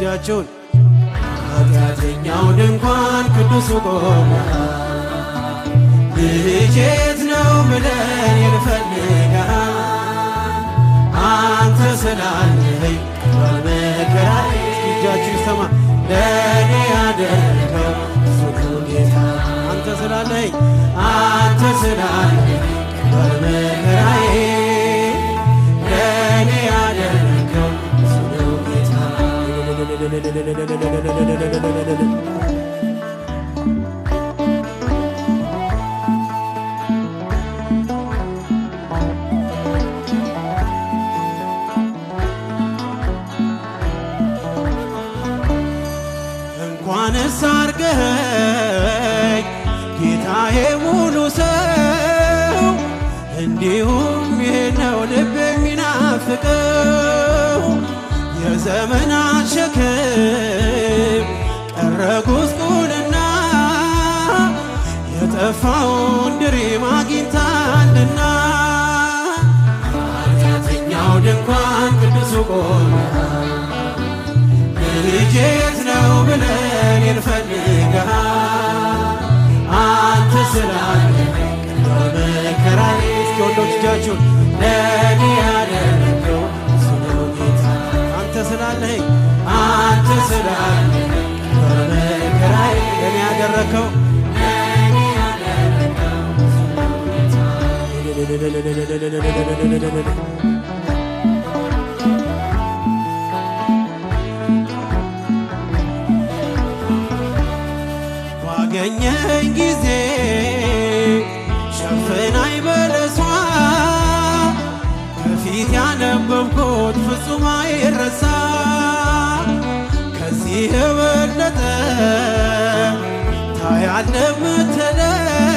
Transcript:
እጃችሁን ኃጢአተኛው ድንኳን ቅዱሱ ቆሞ ልጄ የት ነው ብለን እንፈልጋለን አንተ ስላለኝ በመከራዬ እጃችሁ ይሰማ ለኔ ያደረከው ብዙ ጌታ አንተ ስላለኝ በመከራዬ ለኔ ያደረከው ብዙ ጌታ እንኳንስ አርገኸኝ ጌታዬ ሙሉ ሰው እንዲሁም ይህ ነው ልብ የሚናፍቀው የዘመናት ሸክም ቀረ ጉስቁልና የጠፋውን ድሪም አግኝታልና ኃጢአተኛው ድንኳን ቅዱሱ ቆሞ ልጄ የት ነው ብለን እንፈልጋለን አንተ ስላለኝ በመከራዬ እስኪ ወንዶች እጃችሁን ለኔ ያደረከው ብዙ ነው ጌታ አንተ ስላለኝ በመከራዬ ለኔ ያደረከው ባገኘኝ ጊዜ ሸፍናኝ በለሷ ከፊት ያነበብኩት ፍጹም አይረሳ ከዚህ የበለጠ ታያለህ ምትለኝ